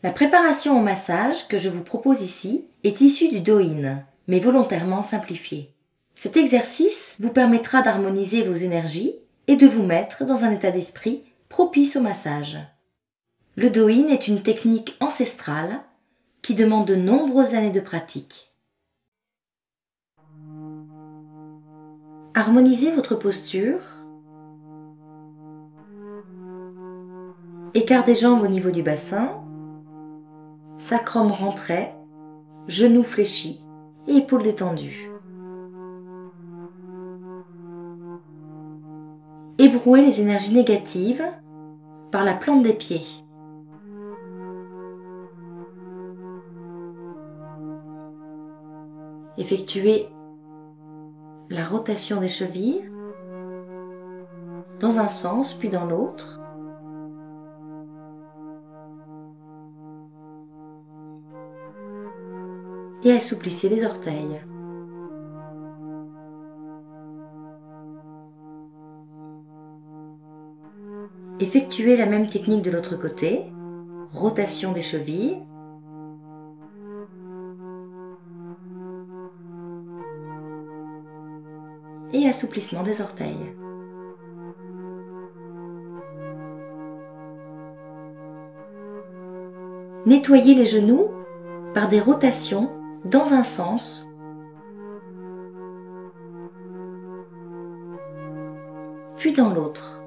La préparation au massage que je vous propose ici est issue du Do-In, mais volontairement simplifiée. Cet exercice vous permettra d'harmoniser vos énergies et de vous mettre dans un état d'esprit propice au massage. Le Do-In est une technique ancestrale qui demande de nombreuses années de pratique. Harmonisez votre posture. Écart des jambes au niveau du bassin. Sacrum rentré, genoux fléchis et épaules détendues. Ébrouez les énergies négatives par la plante des pieds. Effectuez la rotation des chevilles dans un sens puis dans l'autre. Et assouplissez les orteils. Effectuez la même technique de l'autre côté, rotation des chevilles. Et assouplissement des orteils. Nettoyez les genoux par des rotations dans un sens puis dans l'autre.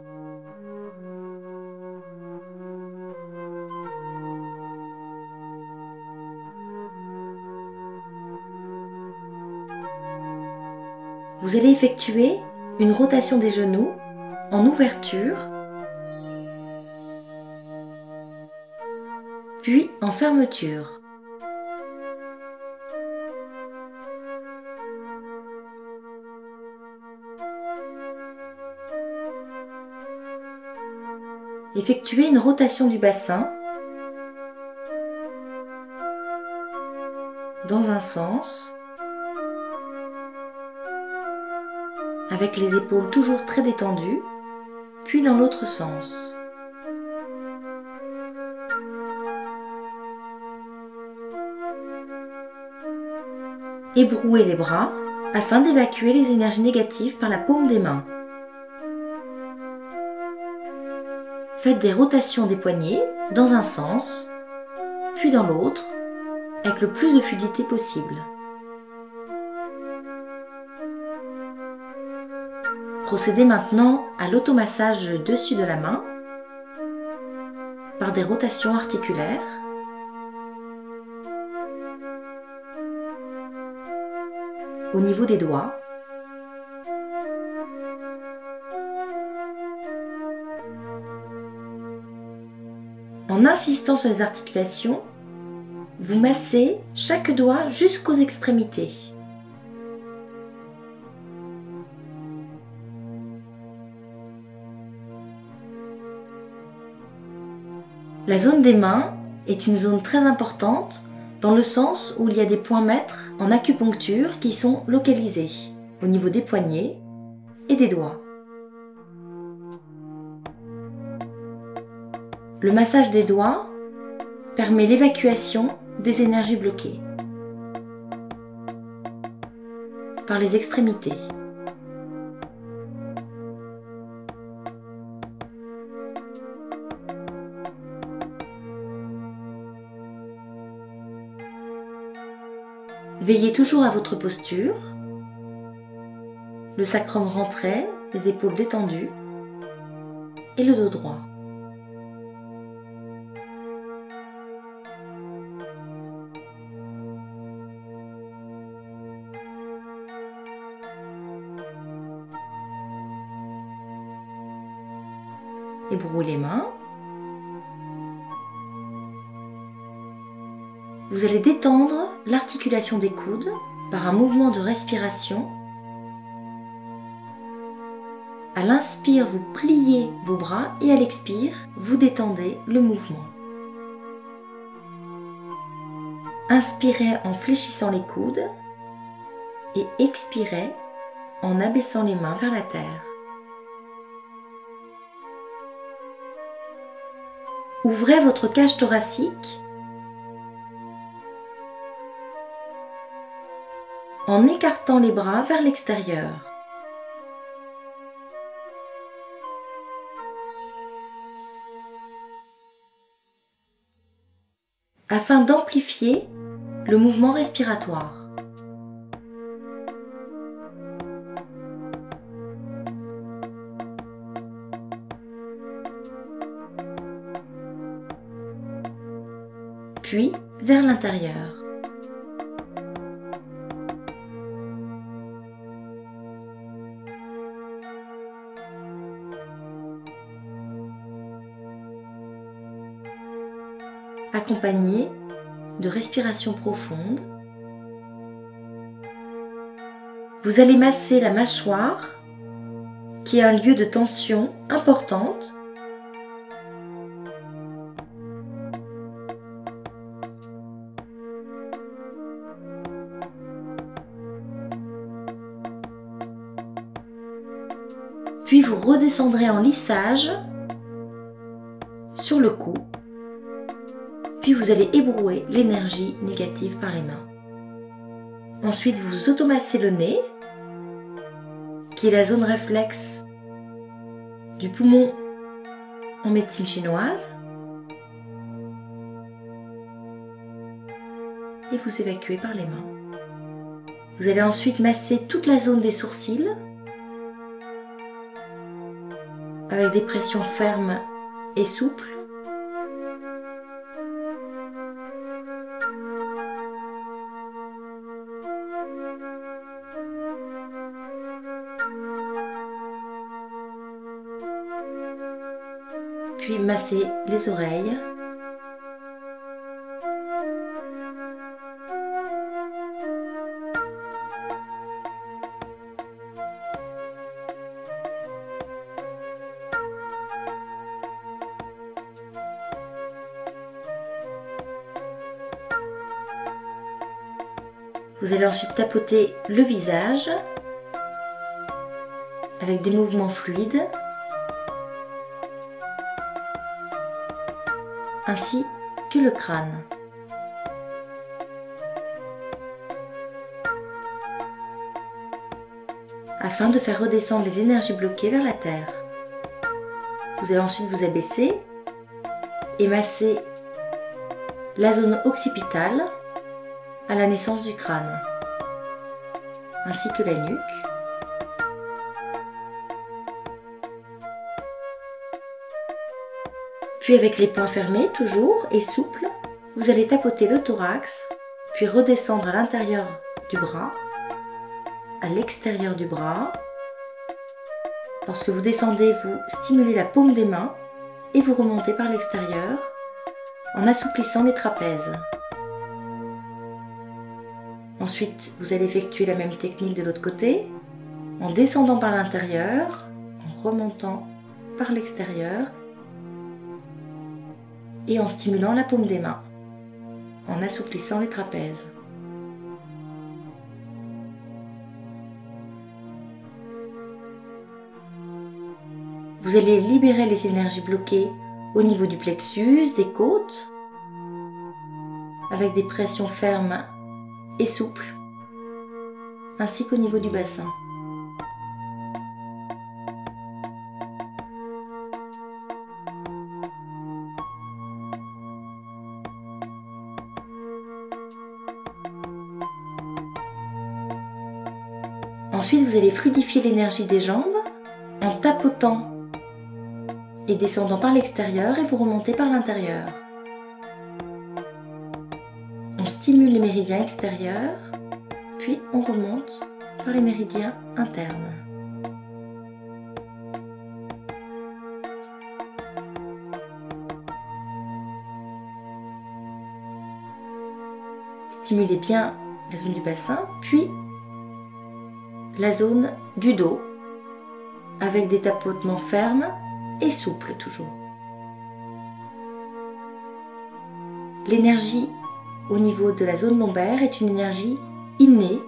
Vous allez effectuer une rotation des genoux en ouverture puis en fermeture. Effectuez une rotation du bassin dans un sens avec les épaules toujours très détendues, puis dans l'autre sens. Ébrouez les bras afin d'évacuer les énergies négatives par la paume des mains. Faites des rotations des poignets dans un sens, puis dans l'autre, avec le plus de fluidité possible. Procédez maintenant à l'automassage dessus de la main par des rotations articulaires. Au niveau des doigts. En insistant sur les articulations, vous massez chaque doigt jusqu'aux extrémités. La zone des mains est une zone très importante dans le sens où il y a des points maîtres en acupuncture qui sont localisés au niveau des poignets et des doigts. Le massage des doigts permet l'évacuation des énergies bloquées par les extrémités. Veillez toujours à votre posture, le sacrum rentré, les épaules détendues et le dos droit. Ébrouez les mains. Vous allez détendre l'articulation des coudes par un mouvement de respiration. À l'inspire, vous pliez vos bras et à l'expire, vous détendez le mouvement. Inspirez en fléchissant les coudes et expirez en abaissant les mains vers la terre. Ouvrez votre cage thoracique en écartant les bras vers l'extérieur. Afin d'amplifier le mouvement respiratoire. Puis vers l'intérieur. Accompagné de respiration profonde. Vous allez masser la mâchoire, qui est un lieu de tension importante. Puis vous redescendrez en lissage sur le cou. Puis vous allez ébrouer l'énergie négative par les mains. Ensuite, vous automassez le nez, qui est la zone réflexe du poumon en médecine chinoise. Et vous évacuez par les mains. Vous allez ensuite masser toute la zone des sourcils avec des pressions fermes et souples. Puis masser les oreilles. Vous allez ensuite tapoter le visage avec des mouvements fluides, ainsi que le crâne. Afin de faire redescendre les énergies bloquées vers la terre. Vous allez ensuite vous abaisser et masser la zone occipitale à la naissance du crâne, ainsi que la nuque. Puis avec les poings fermés, toujours, et souples, vous allez tapoter le thorax, puis redescendre à l'intérieur du bras, à l'extérieur du bras. Lorsque vous descendez, vous stimulez la paume des mains et vous remontez par l'extérieur en assouplissant les trapèzes. Ensuite, vous allez effectuer la même technique de l'autre côté, en descendant par l'intérieur, en remontant par l'extérieur et en stimulant la paume des mains, en assouplissant les trapèzes. Vous allez libérer les énergies bloquées au niveau du plexus, des côtes, avec des pressions fermes et souples, ainsi qu'au niveau du bassin. Ensuite, vous allez fluidifier l'énergie des jambes en tapotant et descendant par l'extérieur et vous remontez par l'intérieur. On stimule les méridiens extérieurs, puis on remonte par les méridiens internes. Stimulez bien la zone du bassin, puis la zone du dos, avec des tapotements fermes et souples toujours. L'énergie au niveau de la zone lombaire est une énergie innée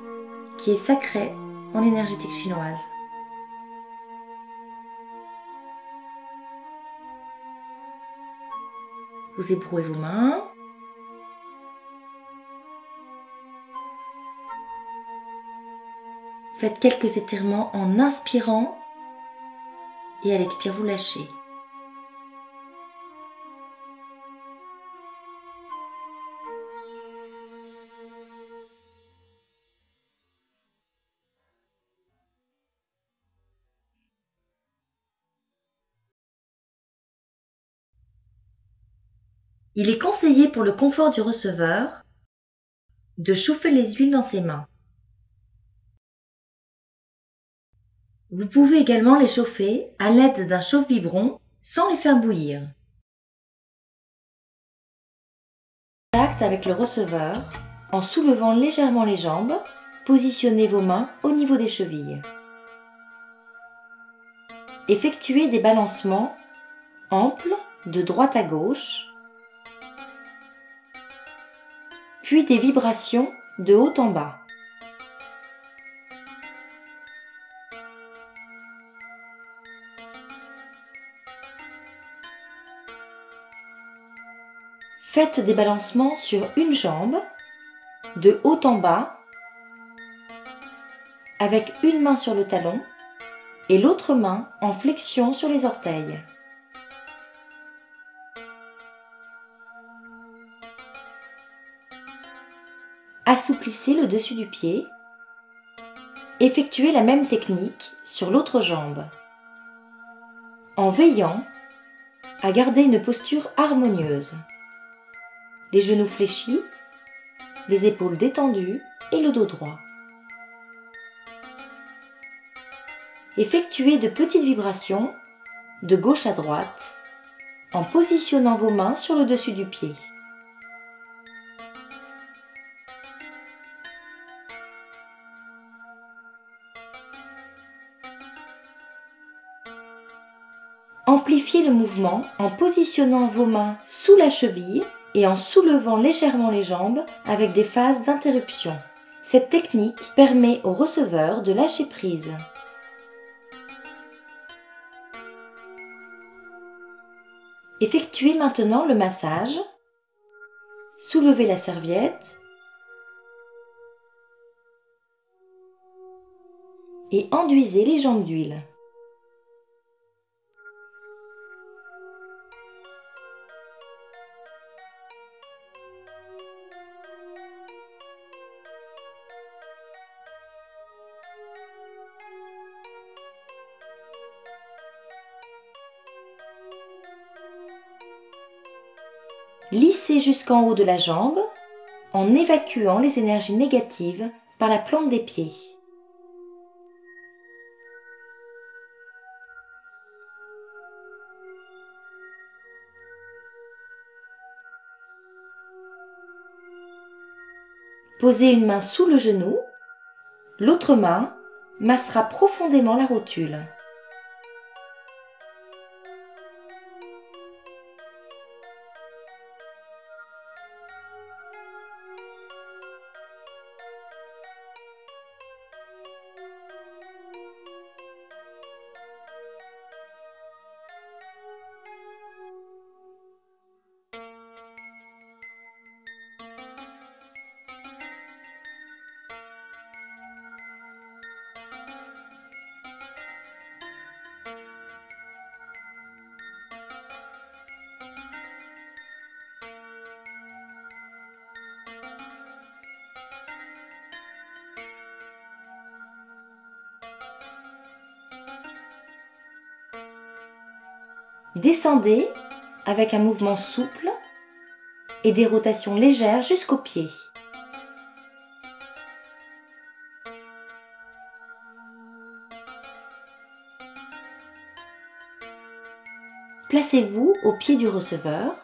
qui est sacrée en énergétique chinoise. Vous ébrouez vos mains. Faites quelques étirements en inspirant et à l'expire, vous lâchez. Il est conseillé pour le confort du receveur de chauffer les huiles dans ses mains. Vous pouvez également les chauffer à l'aide d'un chauffe-biberon sans les faire bouillir. Contact avec le receveur en soulevant légèrement les jambes, positionnez vos mains au niveau des chevilles. Effectuez des balancements amples de droite à gauche, puis des vibrations de haut en bas. Faites des balancements sur une jambe, de haut en bas, avec une main sur le talon et l'autre main en flexion sur les orteils. Assouplissez le dessus du pied. Effectuez la même technique sur l'autre jambe, en veillant à garder une posture harmonieuse. Les genoux fléchis, les épaules détendues et le dos droit. Effectuez de petites vibrations de gauche à droite en positionnant vos mains sur le dessus du pied. Amplifiez le mouvement en positionnant vos mains sous la cheville et en soulevant légèrement les jambes avec des phases d'interruption. Cette technique permet au receveur de lâcher prise. Effectuez maintenant le massage. Soulevez la serviette et enduisez les jambes d'huile. Lissez jusqu'en haut de la jambe en évacuant les énergies négatives par la plante des pieds. Posez une main sous le genou, l'autre main massera profondément la rotule. Descendez avec un mouvement souple et des rotations légères jusqu'aux pieds. Placez-vous au pied du receveur.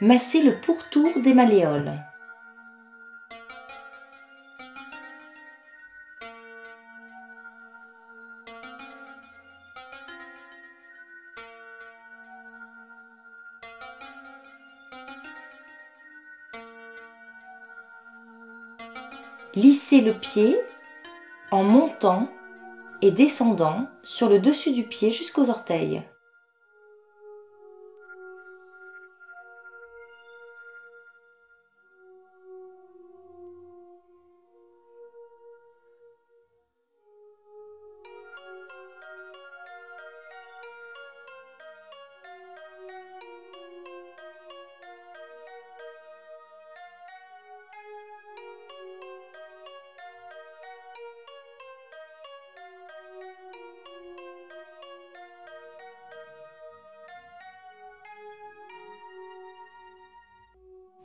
Massez le pourtour des malléoles. Lissez le pied en montant et descendant sur le dessus du pied jusqu'aux orteils.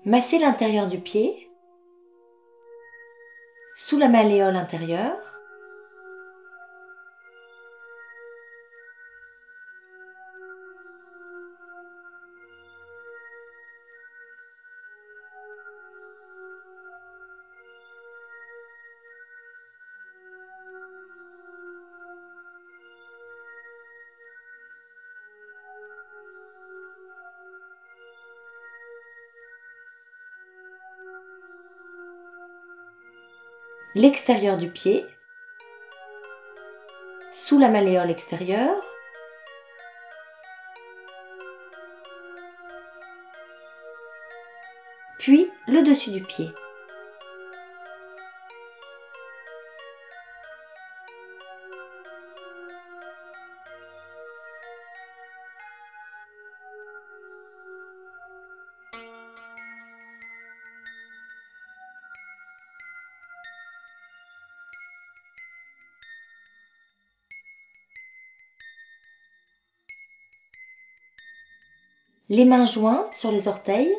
Massez l'intérieur du pied, sous la malléole intérieure, l'extérieur du pied, sous la malléole extérieure, puis le dessus du pied. Les mains jointes sur les orteils,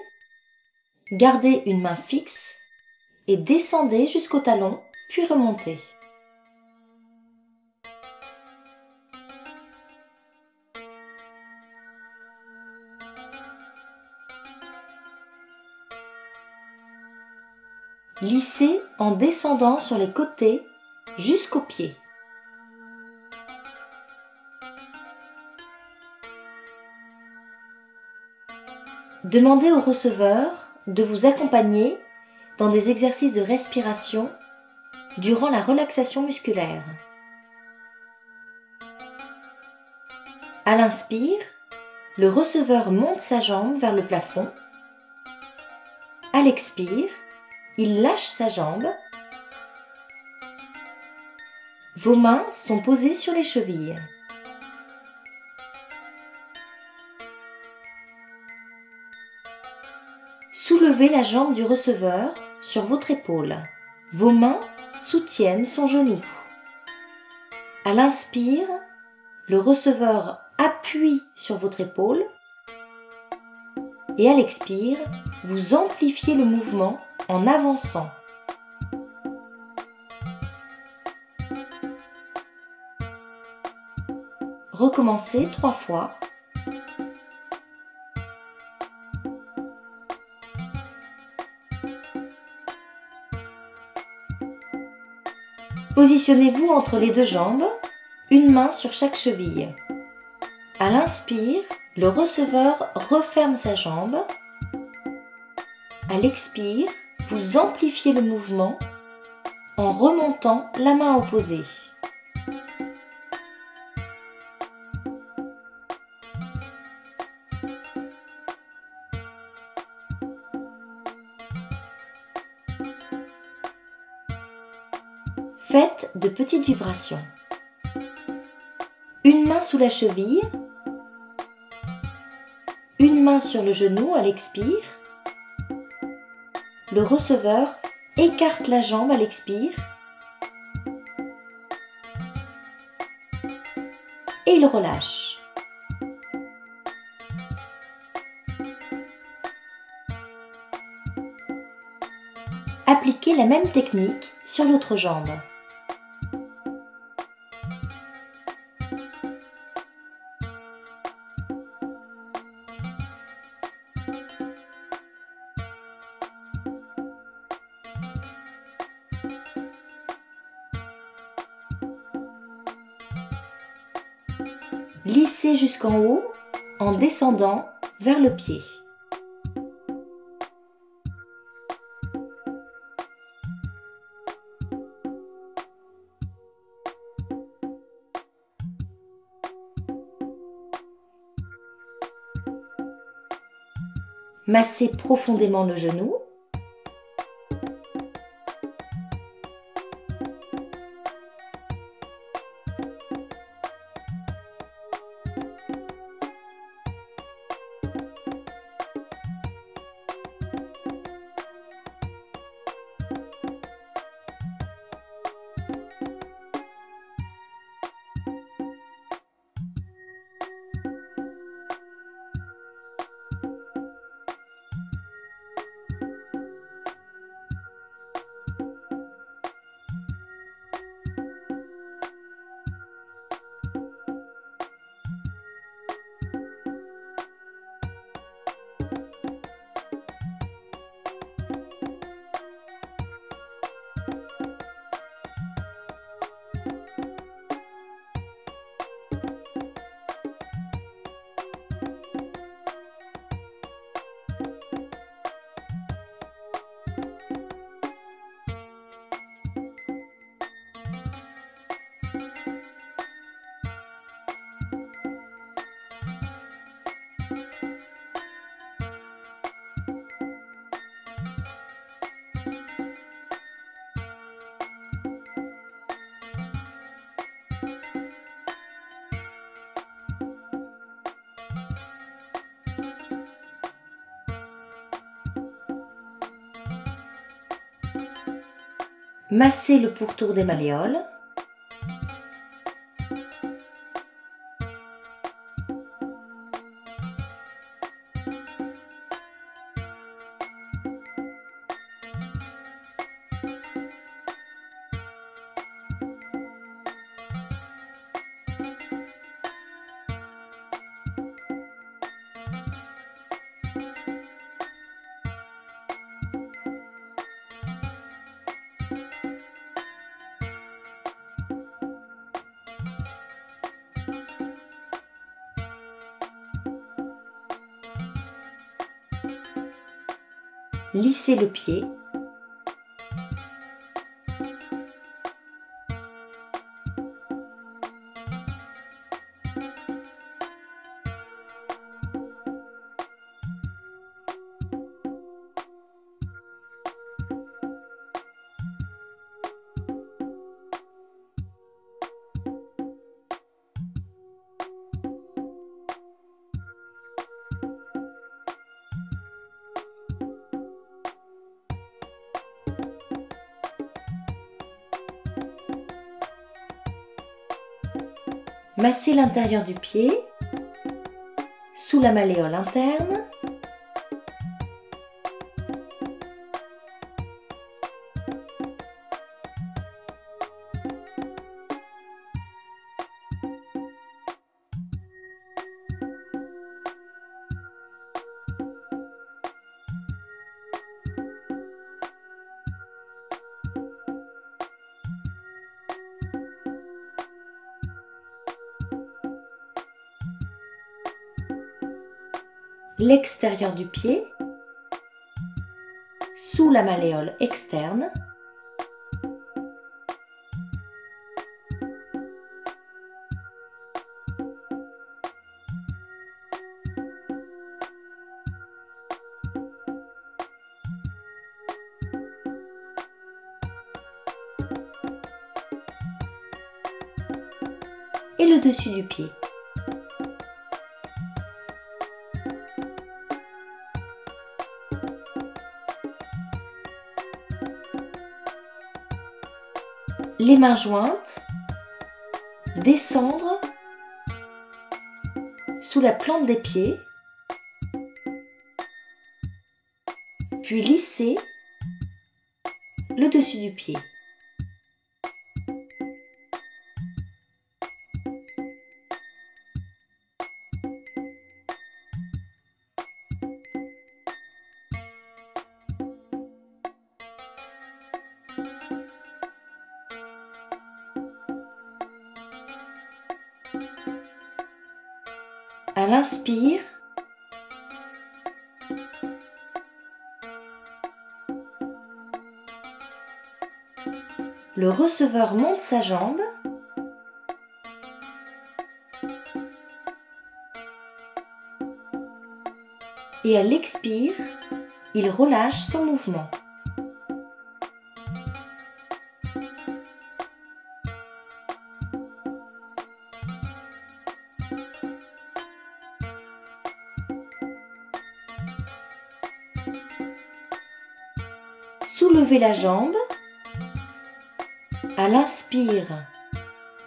gardez une main fixe et descendez jusqu'au talon, puis remontez. Lissez en descendant sur les côtés jusqu'aux pieds. Demandez au receveur de vous accompagner dans des exercices de respiration durant la relaxation musculaire. À l'inspire, le receveur monte sa jambe vers le plafond. À l'expire, il lâche sa jambe. Vos mains sont posées sur les chevilles. Soulevez la jambe du receveur sur votre épaule. Vos mains soutiennent son genou. À l'inspire, le receveur appuie sur votre épaule et à l'expire, vous amplifiez le mouvement en avançant. Recommencez 3 fois. Positionnez-vous entre les deux jambes, une main sur chaque cheville. À l'inspire, le receveur referme sa jambe. À l'expire, vous amplifiez le mouvement en remontant la main opposée. Faites de petites vibrations. Une main sous la cheville, une main sur le genou à l'expire. Le receveur écarte la jambe à l'expire et il relâche. Appliquez la même technique sur l'autre jambe. Lissez jusqu'en haut en descendant vers le pied. Massez profondément le genou. Massez le pourtour des malléoles. Lissez le pied. Massez l'intérieur du pied, sous la malléole interne. L'extérieur du pied, sous la malléole externe. Et le dessus du pied. Les mains jointes, descendre sous la plante des pieds, puis lisser le dessus du pied. À l'inspire, le receveur monte sa jambe Et à l'expire, il relâche son mouvement. Soulevez la jambe. À l'inspire,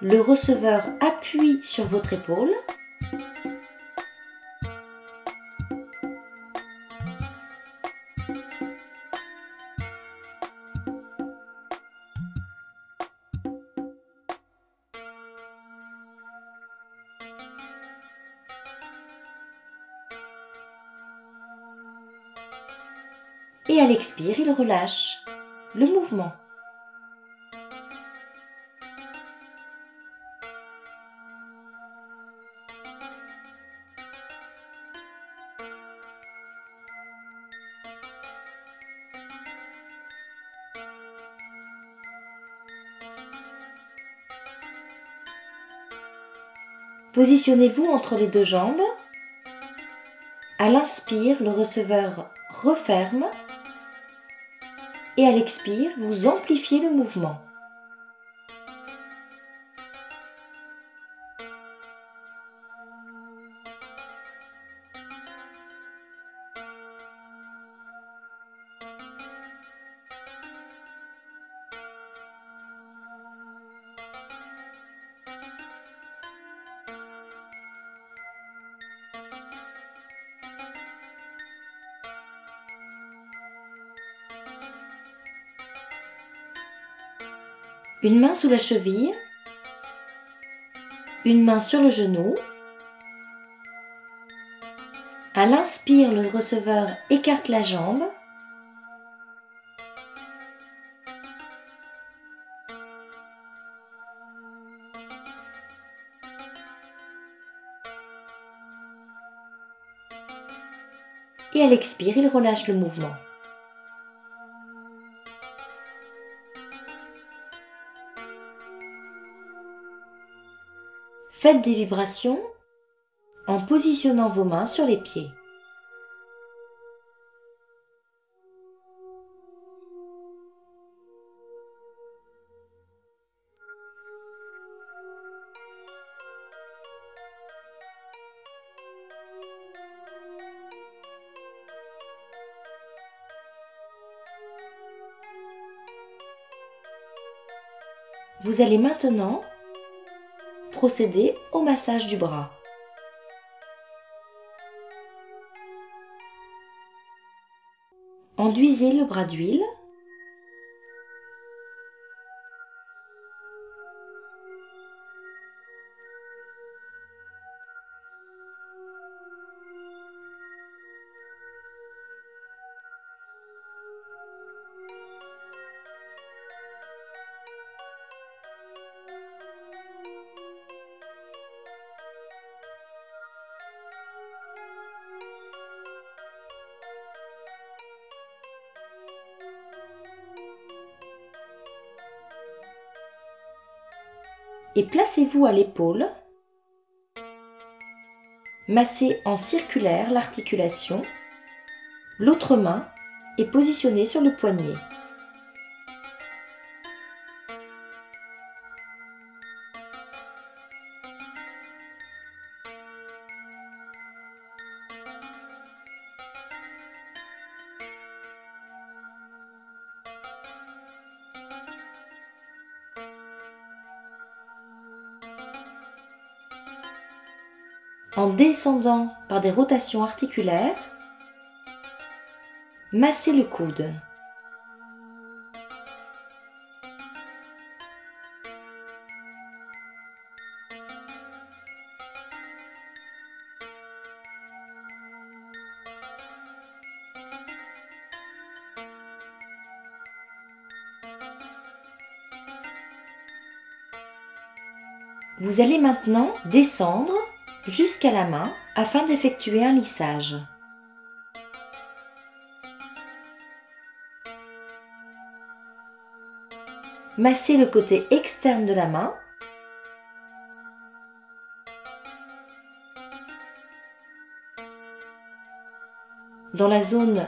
le receveur appuie sur votre épaule. Et à l'expire, il relâche le mouvement. Positionnez-vous entre les deux jambes. À l'inspire, le receveur referme. Et à l'expire, vous amplifiez le mouvement. Une main sous la cheville, une main sur le genou. À l'inspire, le receveur écarte la jambe. Et à l'expire, il relâche le mouvement. Faites des vibrations en positionnant vos mains sur les pieds. Vous allez maintenant procéder au massage du bras. Enduisez le bras d'huile. Et placez-vous à l'épaule. Massez en circulaire l'articulation. L'autre main est positionnée sur le poignet. En descendant par des rotations articulaires, massez le coude. Vous allez maintenant descendre jusqu'à la main afin d'effectuer un lissage. Massez le côté externe de la main. dans la zone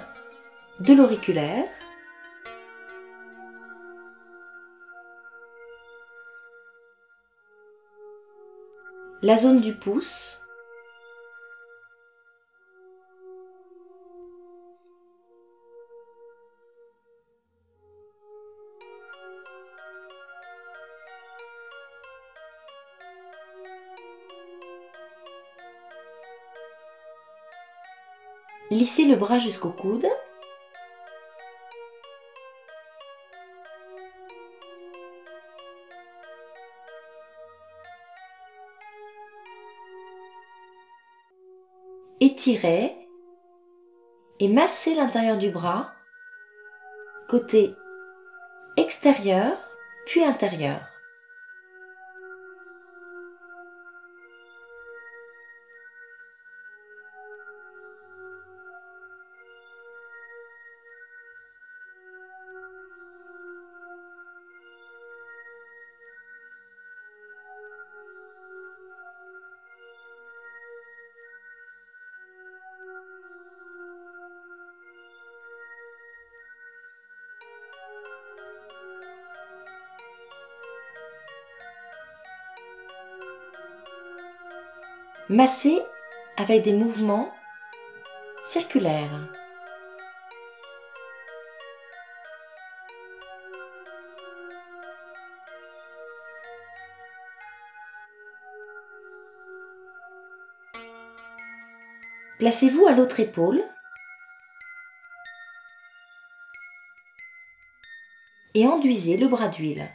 de l'auriculaire, la zone du pouce, lissez le bras jusqu'au coude. Étirez et massez l'intérieur du bras, côté extérieur puis intérieur. Massez avec des mouvements circulaires. Placez-vous à l'autre épaule et enduisez le bras d'huile.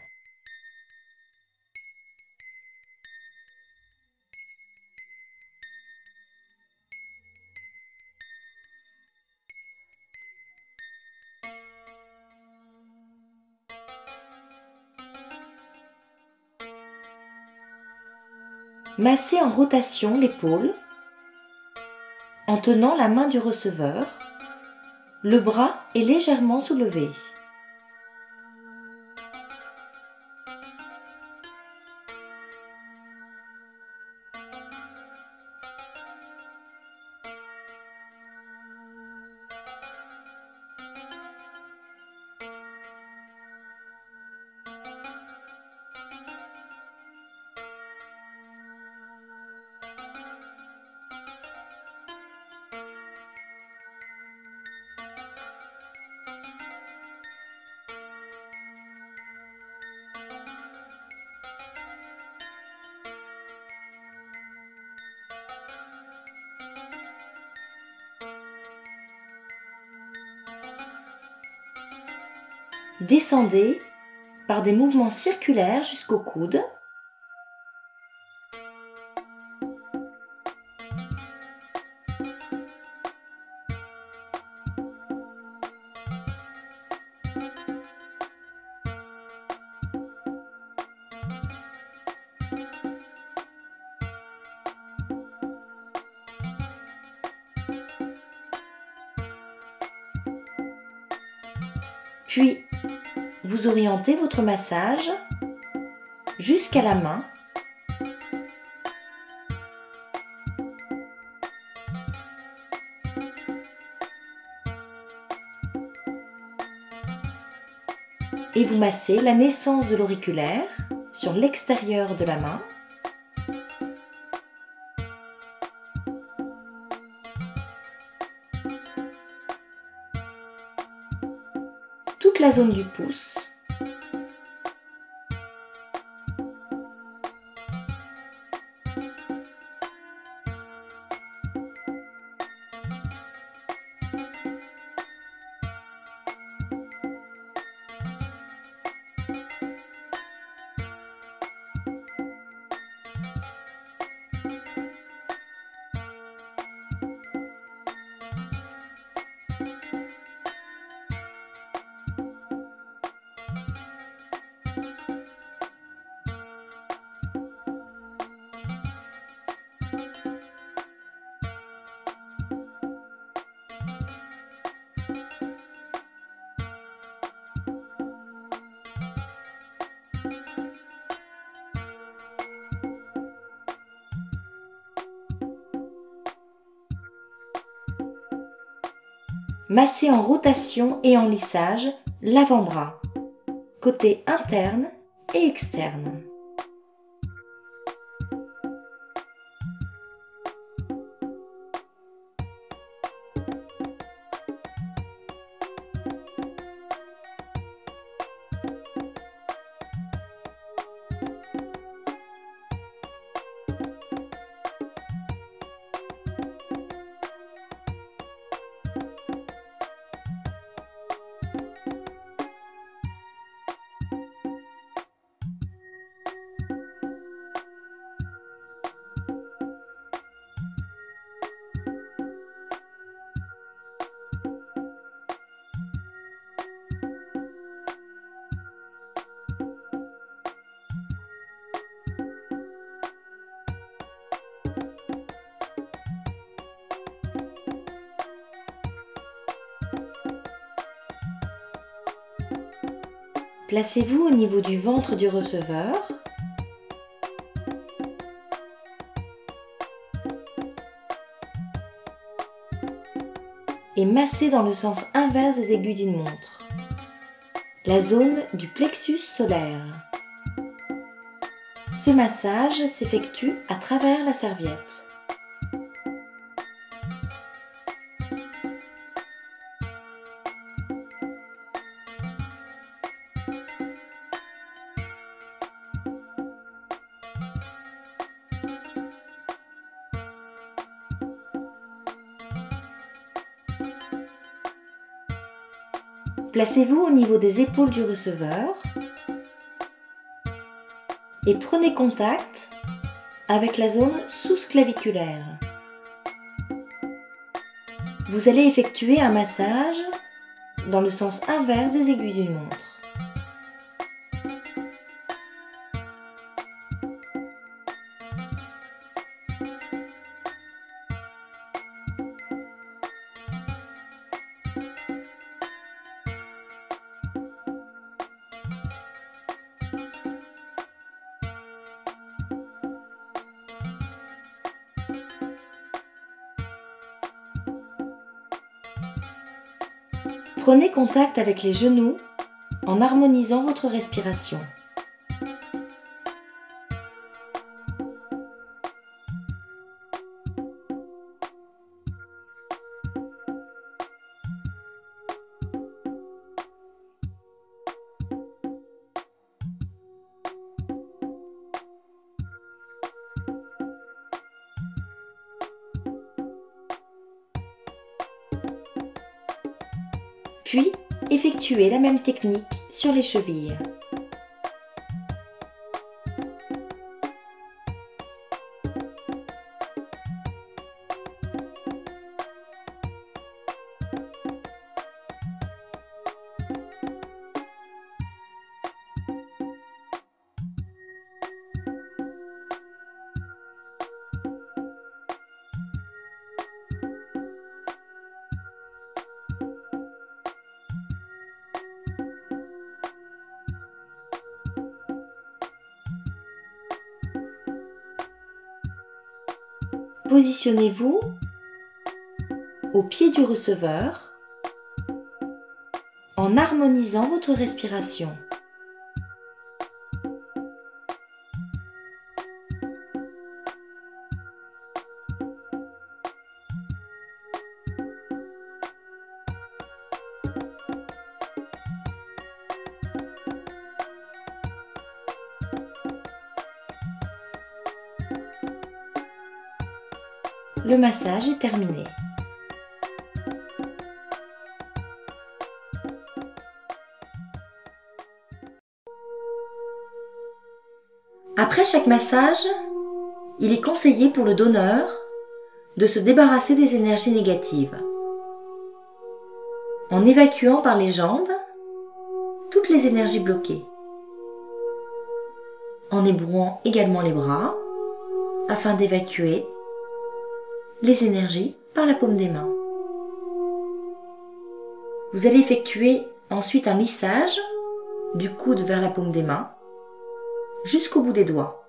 Massez en rotation l'épaule en tenant la main du receveur. Le bras est légèrement soulevé. Descendez par des mouvements circulaires jusqu'au coude. Puis, vous orientez votre massage jusqu'à la main. Et vous massez la naissance de l'auriculaire sur l'extérieur de la main. Toute la zone du pouce. Massez en rotation et en lissage l'avant-bras, côté interne et externe. Placez-vous au niveau du ventre du receveur et massez dans le sens inverse des aiguilles d'une montre, la zone du plexus solaire. Ce massage s'effectue à travers la serviette. Placez-vous au niveau des épaules du receveur et prenez contact avec la zone sous-claviculaire. Vous allez effectuer un massage dans le sens inverse des aiguilles d'une montre. Prenez contact avec les genoux en harmonisant votre respiration. Puis, effectuez la même technique sur les chevilles. Positionnez-vous au pied du receveur en harmonisant votre respiration. Le massage est terminé. Après chaque massage, il est conseillé pour le donneur de se débarrasser des énergies négatives en évacuant par les jambes toutes les énergies bloquées, en ébrouant également les bras afin d'évacuer les énergies par la paume des mains. Vous allez effectuer ensuite un lissage du coude vers la paume des mains jusqu'au bout des doigts.